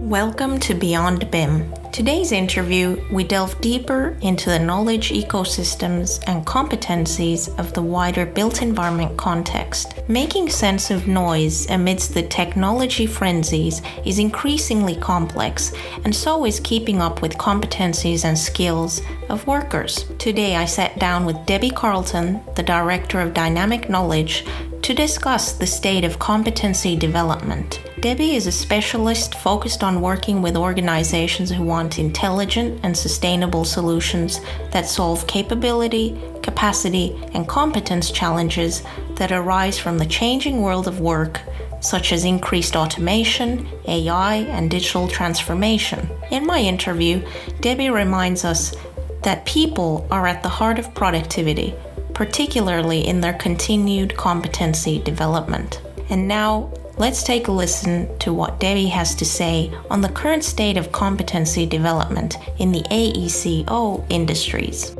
Welcome to BeyondBIM. Today's interview, we delve deeper into the knowledge ecosystems and competencies of the wider built environment context. Making sense of noise amidst the technology frenzies is increasingly complex, and so is keeping up with competencies and skills of workers. Today, I sat down with Debbie Carlton, the Director of Dynamic Knowledge, to discuss the state of competency development. Debbie is a specialist focused on working with organizations who want intelligent and sustainable solutions that solve capability, capacity, and competence challenges that arise from the changing world of work, such as increased automation, AI, and digital transformation. In my interview, Debbie reminds us that people are at the heart of productivity, particularly in their continued competency development. And now, let's take a listen to what Debbie has to say on the current state of competency development in the AECO industries.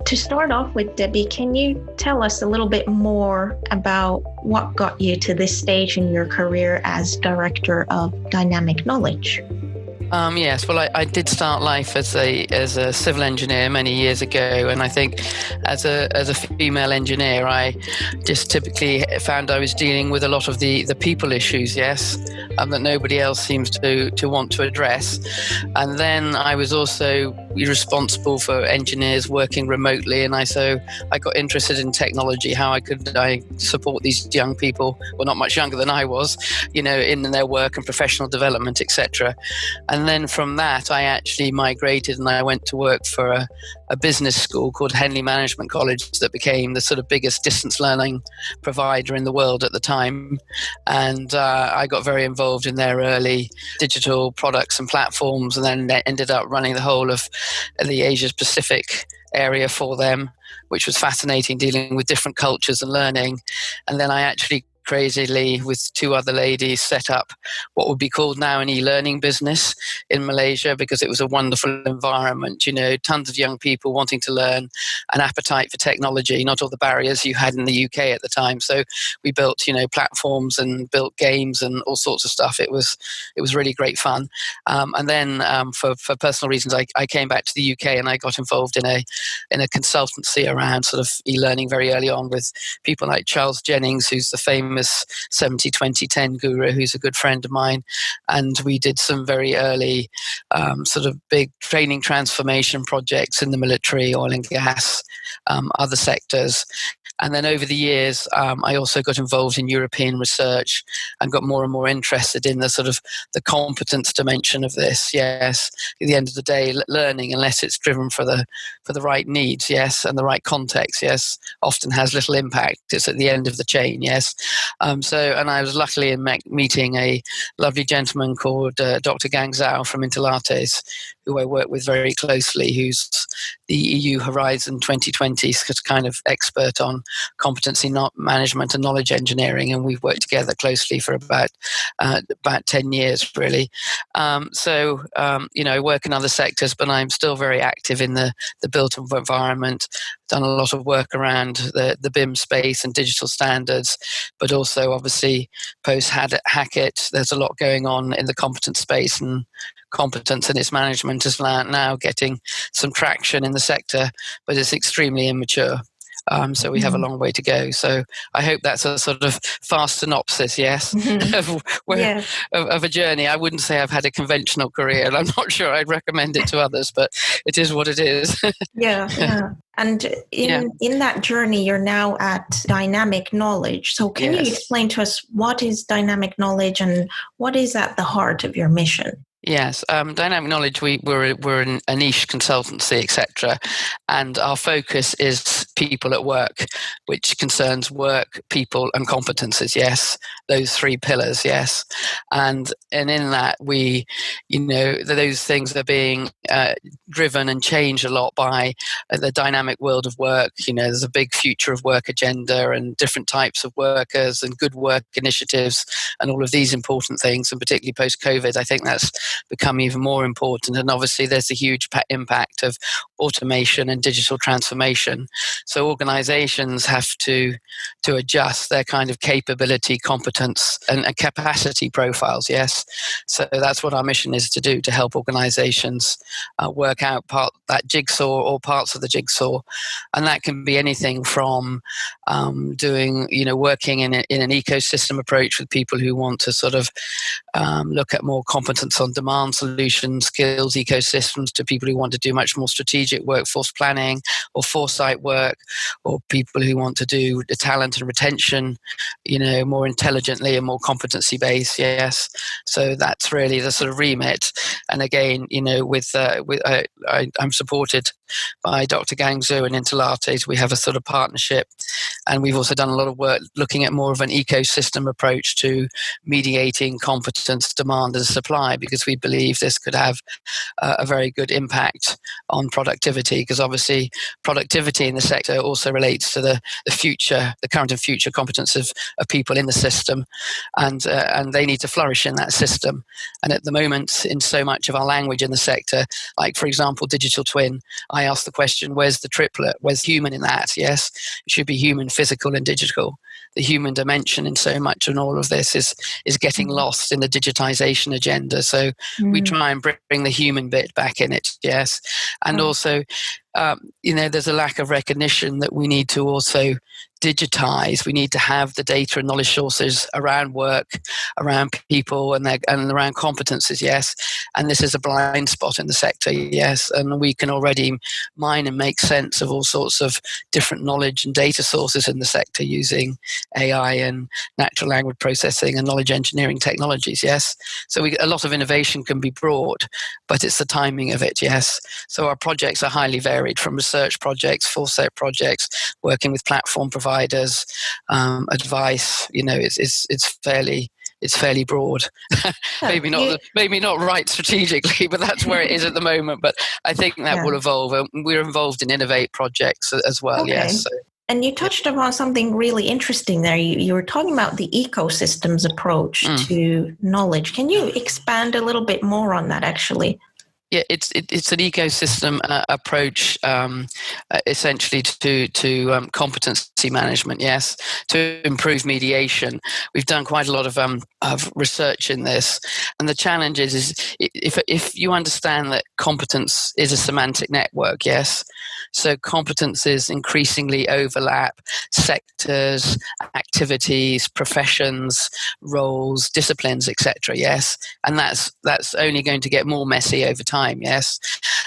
To start off with, Debbie, can you tell us a little bit more about what got you to this stage in your career as Director of Dynamic Knowledge? Yes, well, I did start life as a civil engineer many years ago, and I think as a female engineer, I just typically found I was dealing with a lot of the people issues, yes, that nobody else seems to want to address. And then I was also responsible for engineers working remotely, and so I got interested in technology. How could I support these young people, well, not much younger than I was, in their work and professional development, etc. And then from that, I actually migrated and I went to work for a business school called Henley Management College that became the sort of biggest distance learning provider in the world at the time. And I got very involved in their early digital products and platforms, and then ended up running the whole of the Asia Pacific area for them, which was fascinating, dealing with different cultures and learning. And then I actually crazily, with two other ladies, set up what would be called now an e-learning business in Malaysia, because it was a wonderful environment, tons of young people wanting to learn, an appetite for technology, not all the barriers you had in the UK at the time. So we built, platforms and built games and all sorts of stuff. It was really great fun. And then for personal reasons, I came back to the UK and I got involved in a consultancy around sort of e-learning very early on with people like Charles Jennings, who's the famous 70-20-10 guru, who's a good friend of mine. And we did some very early sort of big training transformation projects in the military, oil and gas, other sectors. And then over the years, I also got involved in European research and got more and more interested in the sort of the competence dimension of this. Yes, at the end of the day, learning, unless it's driven for the right needs, yes, and the right context, yes, often has little impact. It's at the end of the chain, yes. And I was luckily meeting a lovely gentleman called Dr. Gang Zhao from Interlates, who I work with very closely, who's the EU Horizon 2020 kind of expert on competency management and knowledge engineering, and we've worked together closely for about 10 years, really. I work in other sectors, but I'm still very active in the built environment. Done a lot of work around the BIM space and digital standards, but also obviously post Hackett, there's a lot going on in the competence space, and competence and its management is now getting some traction in the sector, but it's extremely immature. So we have a long way to go. So I hope that's a sort of fast synopsis, yes, of a journey. I wouldn't say I've had a conventional career, and I'm not sure I'd recommend it to others, but it is what it is. Yeah. And in that journey, you're now at Dynamic Knowledge. So can you explain to us what is Dynamic Knowledge and what is at the heart of your mission? Yes, Dynamic Knowledge, we're a niche consultancy, etc. And our focus is people at work, which concerns work, people and competences, yes. those three pillars, yes. And in that, we, those things are being driven and changed a lot by the dynamic world of work. There's a big future of work agenda and different types of workers and good work initiatives and all of these important things. And particularly post-COVID, I think that's become even more important. And obviously, there's a huge impact of automation and digital transformation. So organizations have to adjust their kind of capability, competence, and capacity profiles, yes. So that's what our mission is to do, to help organizations work out that jigsaw or parts of the jigsaw. And that can be anything from working in an ecosystem approach with people who want to sort of look at more competence on demand solutions, skills ecosystems, to people who want to do much more strategic workforce planning or foresight work, or people who want to do the talent and retention, more intelligently and more competency based. Yes. So that's really the sort of remit. And again, I'm supported by Dr. Gangzu and Interlates. We have a sort of partnership, and we've also done a lot of work looking at more of an ecosystem approach to mediating competence, demand and supply, because we believe this could have a very good impact on productivity, because obviously productivity in the sector also relates to the current and future competence of people in the system, and they need to flourish in that system. And at the moment, in so much of our language in the sector, like for example, digital twin, I ask the question, where's the triplet? Where's human in that? Yes, it should be human, physical and digital. The human dimension in so much and all of this is getting lost in the digitization agenda. So we try and bring the human bit back in it, yes. And also, there's a lack of recognition that we need to also digitize. We need to have the data and knowledge sources around work, around people, and around competences, yes. And this is a blind spot in the sector, yes. And we can already mine and make sense of all sorts of different knowledge and data sources in the sector using AI and natural language processing and knowledge engineering technologies, yes. So a lot of innovation can be brought, but it's the timing of it, yes. So our projects are highly varied, from research projects, foresight projects, working with platform providers, advice. It's fairly broad. maybe not right strategically, but that's where it is at the moment. But I think that will evolve. We're involved in innovate projects as well. Okay. Yes. So, and you touched upon something really interesting there. You were talking about the ecosystems approach to knowledge. Can you expand a little bit more on that, actually? Yeah, it's an ecosystem approach, essentially to competency management. Yes, to improve mediation. We've done quite a lot of research in this, and the challenge is if you understand that competence is a semantic network. Yes, so competences increasingly overlap sectors, activities, professions, roles, disciplines, etc. Yes, and that's only going to get more messy over time. Yes.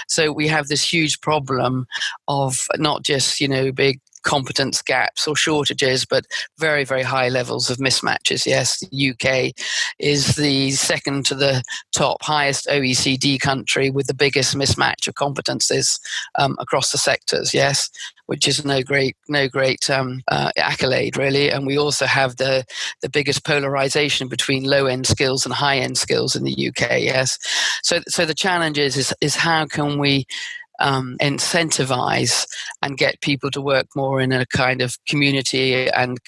So we have this huge problem of not just, big competence gaps or shortages, but very, very high levels of mismatches. Yes, the UK is the second to the top highest OECD country with the biggest mismatch of competences across the sectors. Yes, which is no great accolade, really. And we also have the biggest polarization between low-end skills and high-end skills in the UK. Yes, so the challenge is how can we incentivize and get people to work more in a kind of community and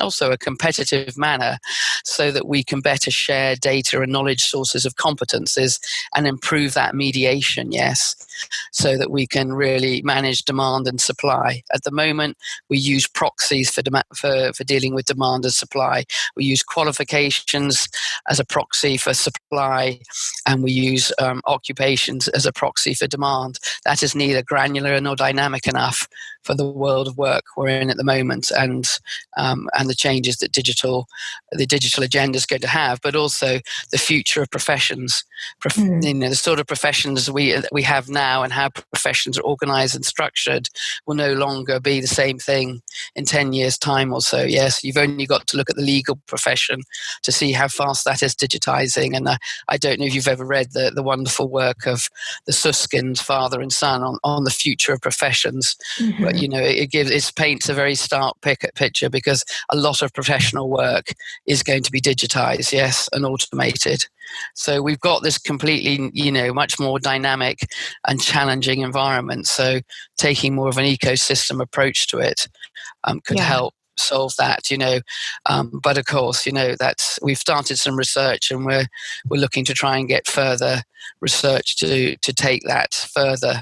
also a competitive manner, so that we can better share data and knowledge sources of competences and improve that mediation, yes, so that we can really manage demand and supply. At the moment, we use proxies for dealing with demand and supply. We use qualifications as a proxy for supply, and we use occupations as a proxy for demand. That is neither granular nor dynamic enough for the world of work we're in at the moment, and the changes that the digital agenda is going to have, but also the future of professions. The sort of professions we have now and how professions are organised and structured will no longer be the same thing in 10 years' time or so. Yes, you've only got to look at the legal profession to see how fast that is digitising. And I don't know if you've ever read the wonderful work of the Suskins, father and son, on the future of professions. But but it paints a very stark picture, because a lot of professional work is going to be digitized, yes, and automated. So we've got this completely, much more dynamic and challenging environment. So taking more of an ecosystem approach to it could help solve that, but of course, we've started some research, and we're looking to try and get further research to take that further.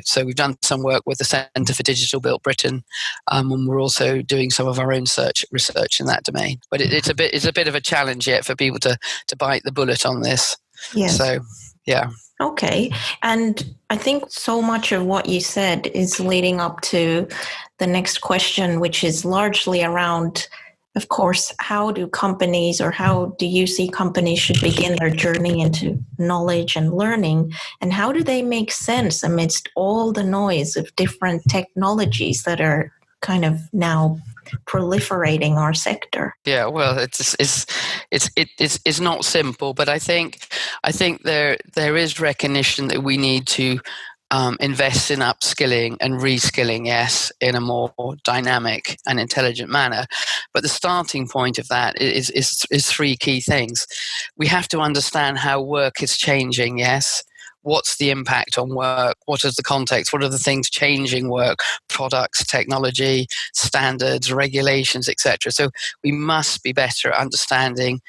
So we've done some work with the Centre for Digital Built Britain, and we're also doing some of our own research in that domain. But it's a bit of a challenge yet for people to bite the bullet on this. Yes. So, yeah. Okay. And I think so much of what you said is leading up to the next question, which is largely around, of course, how do companies, or how do you see companies should begin their journey into knowledge and learning? And how do they make sense amidst all the noise of different technologies that are kind of now proliferating our sector? Yeah, well, it's not simple, but I think there is recognition that we need to invest in upskilling and reskilling, yes, in a more dynamic and intelligent manner. But the starting point of that is three key things. We have to understand how work is changing, yes. What's the impact on work? What is the context? What are the things changing work? Products, technology, standards, regulations, etc. So we must be better at understanding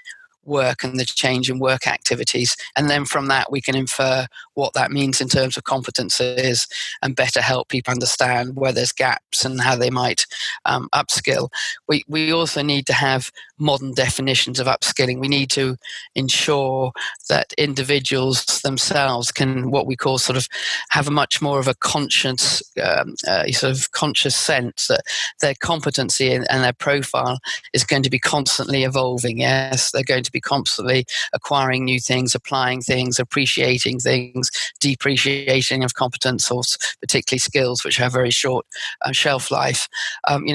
work and the change in work activities. And then from that, we can infer what that means in terms of competences and better help people understand where there's gaps and how they might upskill. We also need to have modern definitions of upskilling. We need to ensure that individuals themselves can, what we call, sort of have a much more of a conscious, conscious sense that their competency and their profile is going to be constantly evolving. Yes, they're going to be constantly acquiring new things, applying things, appreciating things, depreciating of competence, or particularly skills which have very short shelf life.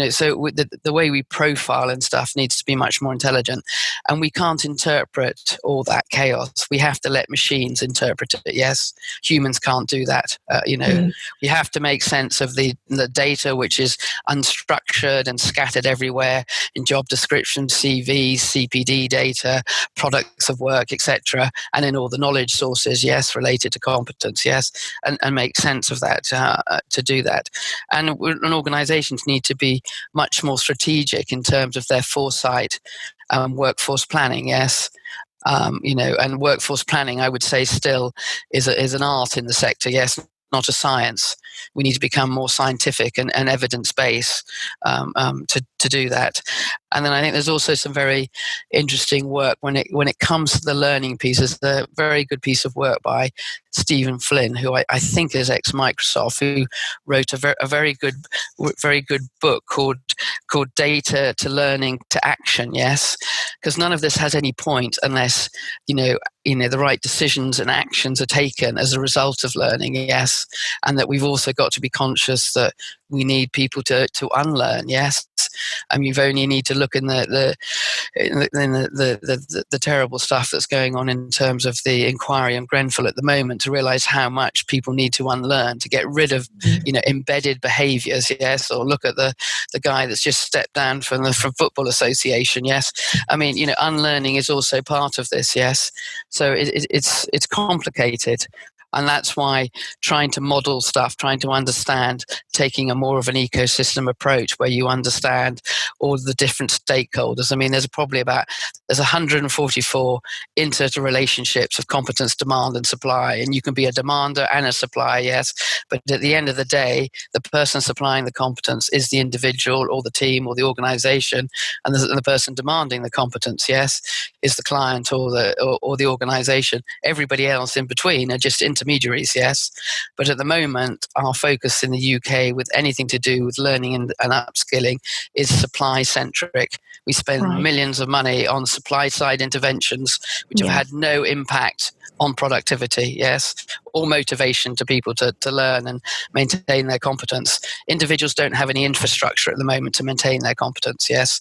So the way we profile and stuff needs to be much more intelligent, and we can't interpret all that chaos. We have to let machines interpret it. Yes, humans can't do that. We have to make sense of the data, which is unstructured and scattered everywhere in job descriptions, CVs, CPD data, products of work, etc., and in all the knowledge sources, yes, related to competence, yes, and make sense of that to do that. And organizations need to be much more strategic in terms of their foresight, workforce planning, yes. And workforce planning, I would say, still is an art in the sector, yes, not a science. We need to become more scientific and evidence-based to do that. And then I think there's also some very interesting work when it comes to the learning piece. There's a very good piece of work by Stephen Flynn, who I think is ex-Microsoft, who wrote a very good book called Data to Learning to Action. Yes, because none of this has any point unless the right decisions and actions are taken as a result of learning. Yes, and that we've also got to be conscious that we need people to unlearn. Yes, and you've only need to look in the terrible stuff that's going on in terms of the inquiry on Grenfell at the moment to realise how much people need to unlearn to get rid of embedded behaviours. Yes, or look at the guy that's just stepped down from Football Association. Yes, I mean unlearning is also part of this. Yes, so it's complicated. And that's why trying to model stuff, trying to understand, taking a more of an ecosystem approach where you understand all the different stakeholders. I mean, there's 144 interrelationships of competence, demand and supply. And you can be a demander and a supplier, yes. But at the end of the day, the person supplying the competence is the individual or the team or the organization. And the person demanding the competence, yes, is the client or the organization. Everybody else in between are just intermediaries, yes. But at the moment, our focus in the UK with anything to do with learning and upskilling is supply-centric. We spend millions of money on supply-side interventions, which have had no impact on productivity, yes, or motivation to people to learn and maintain their competence. Individuals don't have any infrastructure at the moment to maintain their competence, yes.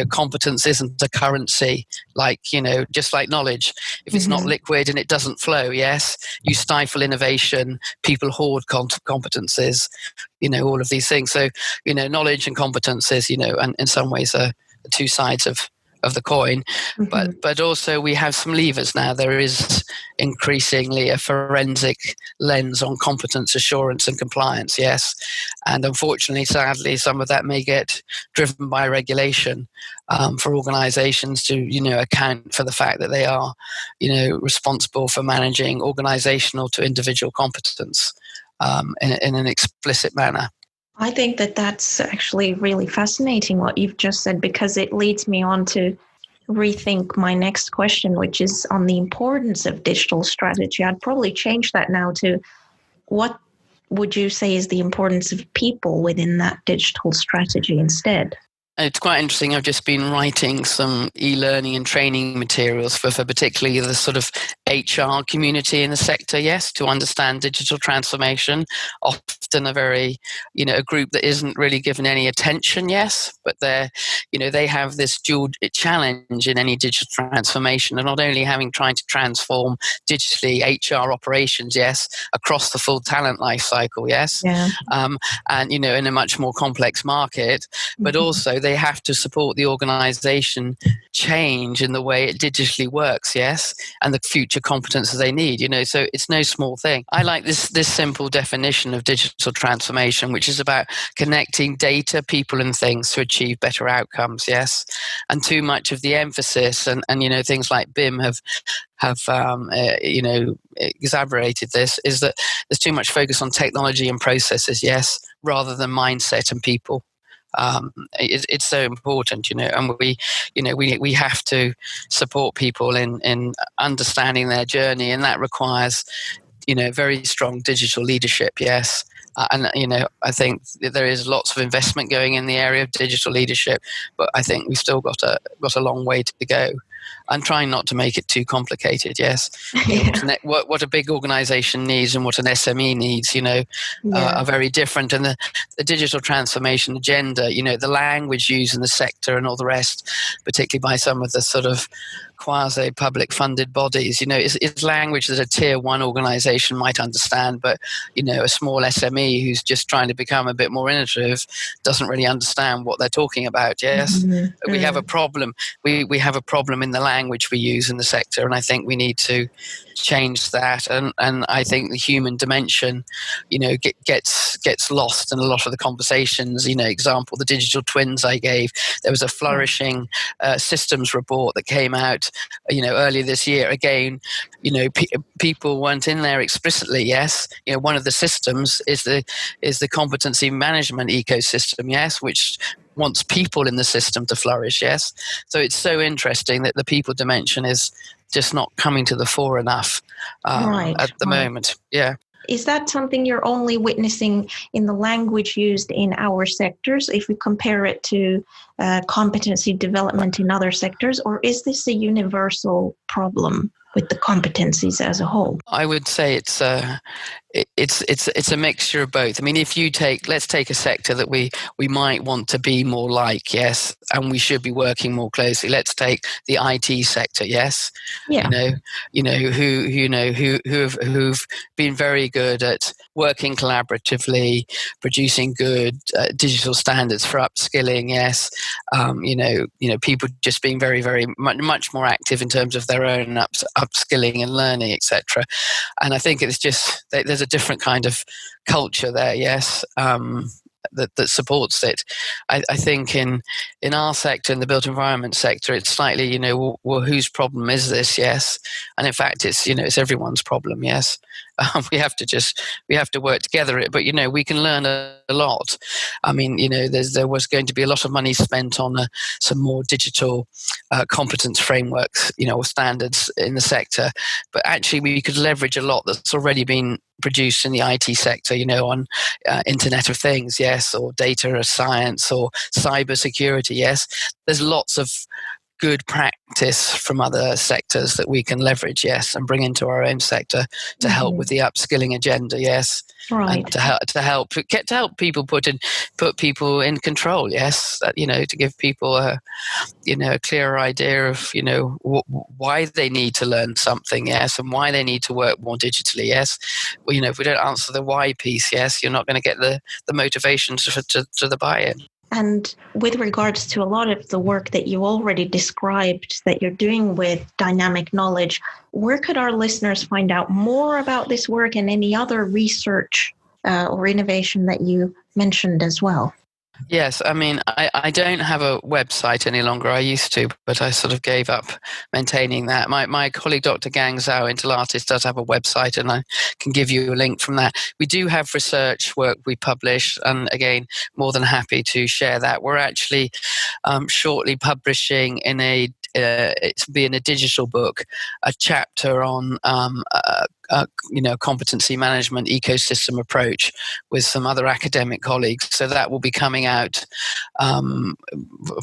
Competence isn't a currency like just like knowledge. If it's not liquid and it doesn't flow, yes, you stifle innovation, people hoard competencies, all of these things. So, knowledge and competencies, and in some ways are the two sides of the coin. But also we have some levers now. There is increasingly a forensic lens on competence assurance and compliance, yes. And unfortunately, sadly, some of that may get driven by regulation for organizations to, account for the fact that they are, responsible for managing organizational to individual competence in an explicit manner. I think that that's actually really fascinating what you've just said, because it leads me on to rethink my next question, which is on the importance of digital strategy. I'd probably change that now to, what would you say is the importance of people within that digital strategy instead? It's quite interesting. I've just been writing some e-learning and training materials for particularly the sort of HR community in the sector, yes, to understand digital transformation. Often a very, a group that isn't really given any attention, yes, but they have this dual challenge in any digital transformation, and not only trying to transform digitally HR operations, yes, across the full talent life cycle, yes, and, in a much more complex market, but also they have to support the organization change in the way it digitally works, yes, and the future competences they need, so it's no small thing. I like this simple definition of digital transformation, which is about connecting data, people and things to achieve better outcomes, yes. And too much of the emphasis and things like BIM have exaggerated this, is that there's too much focus on technology and processes, yes, rather than mindset and people. It's so important, and we have to support people in understanding their journey, and that requires, very strong digital leadership, yes. And I think there is lots of investment going in the area of digital leadership, but I think we've still got a long way to go. And trying not to make it too complicated, yes. What a big organization needs and what an SME needs, are very different. And the digital transformation agenda, the language used in the sector and all the rest, particularly by some of the sort of quasi-public funded bodies, it's language that a tier one organization might understand, but, a small SME who's just trying to become a bit more innovative doesn't really understand what they're talking about, yes. We have a problem. We have a problem in the language we use in the sector, and I think we need to change that. And I think the human dimension, gets lost in a lot of the conversations. Example, the digital twins I gave. There was a flourishing systems report that came out, earlier this year. Again, people weren't in there explicitly. Yes, one of the systems is the competency management ecosystem. Yes, which wants people in the system to flourish. Yes, so it's so interesting that the people dimension is just not coming to the fore enough at the moment. Yeah. Is that something you're only witnessing in the language used in our sectors, if we compare it to competency development in other sectors, or is this a universal problem with the competencies as a whole? I would say it's a mixture of both. I mean, let's take a sector that we might want to be more like, yes, and we should be working more closely. Let's take the IT sector, yes. Yeah. Who've been very good at working collaboratively, producing good digital standards for upskilling, yes. People just being very, very much more active in terms of their own upskilling and learning, etc. And I think it's just there's a different kind of culture there, yes, that supports it. I think in our sector, in the built environment sector, it's slightly, well, whose problem is this? Yes, and in fact, it's everyone's problem. Yes, we have to work together. But we can learn a lot. I mean, there was going to be a lot of money spent on some more digital competence frameworks, or standards in the sector. But actually, we could leverage a lot that's already been produced in the IT sector, on Internet of Things, yes, or data science or cyber security, yes. There's lots of good practice from other sectors that we can leverage, yes, and bring into our own sector to help with the upskilling agenda, yes, right, and to help people put people in control, yes, to give people a clearer idea of why they need to learn something, yes, and why they need to work more digitally, yes. Well, if we don't answer the why piece, yes, you're not going to get the motivation to the buy-in. And with regards to a lot of the work that you already described that you're doing with dynamic knowledge, where could our listeners find out more about this work and any other research or innovation that you mentioned as well? Yes, I mean, I don't have a website any longer. I used to, but I sort of gave up maintaining that. My colleague, Dr. Gang Zhao, Interlatis, does have a website, and I can give you a link from that. We do have research work we publish, and again, more than happy to share that. We're actually shortly publishing in it's being a digital book, a chapter on competency management ecosystem approach with some other academic colleagues. So that will be coming out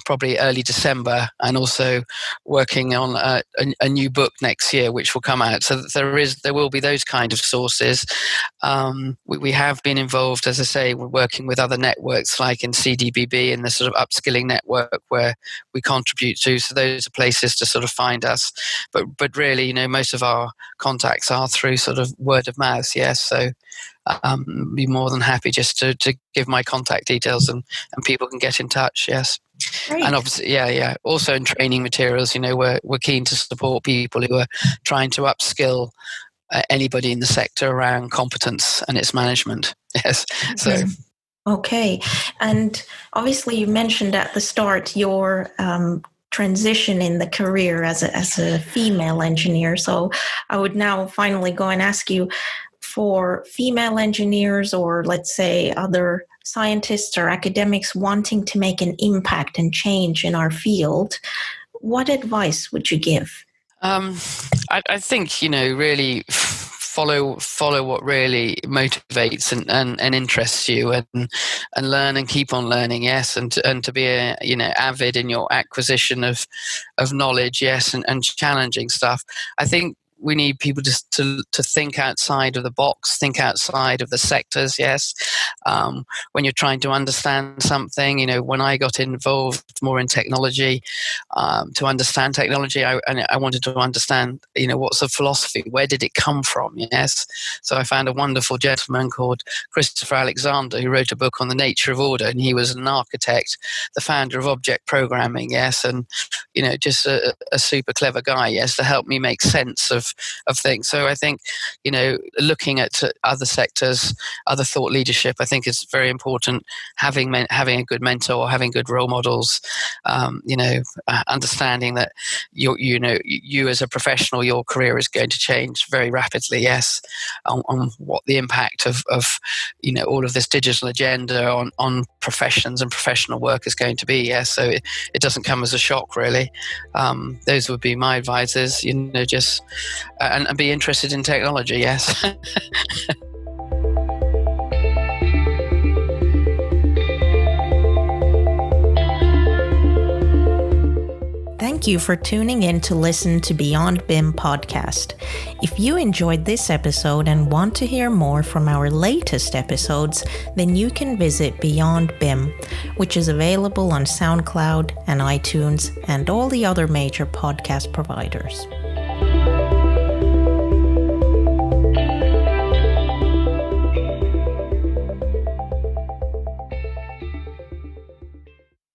probably early December, and also working on a new book next year, which will come out. So there will be those kind of sources. We have been involved, as I say, we're working with other networks like in CDBB, in the sort of upskilling network where we contribute to. So those are places to sort of find us. But really, most of our contacts are through sort of word of mouth, yes. So be more than happy just to give my contact details, and people can get in touch, yes. Great. And obviously, yeah. Also in training materials, we're keen to support people who are trying to upskill anybody in the sector around competence and its management, yes. So. Okay. And obviously you mentioned at the start your transition in the career as a female engineer. So I would now finally go and ask you, for female engineers, or let's say other scientists or academics wanting to make an impact and change in our field, what advice would you give? I think, really follow what really motivates and interests you, and learn and keep on learning, yes, and to be avid in your acquisition of knowledge, yes, and challenging stuff. I think we need people just to think outside of the box, think outside of the sectors, yes. When you're trying to understand something, when I got involved more in technology, to understand technology, I wanted to understand, what's the philosophy? Where did it come from? Yes. So I found a wonderful gentleman called Christopher Alexander, who wrote a book on the nature of order, and he was an architect, the founder of object programming, yes, and just a super clever guy, yes, to help me make sense of things. So I think, looking at other sectors, other thought leadership, I think is very important. Having a good mentor, having good role models, understanding that you as a professional, your career is going to change very rapidly, yes, on what the impact of all of this digital agenda on professions and professional work is going to be, yes. So it doesn't come as a shock, really. Those would be my advices, just and be interested in technology, yes. Thank you for tuning in to listen to BeyondBIM podcast. If you enjoyed this episode and want to hear more from our latest episodes, then you can visit BeyondBIM, which is available on SoundCloud and iTunes and all the other major podcast providers.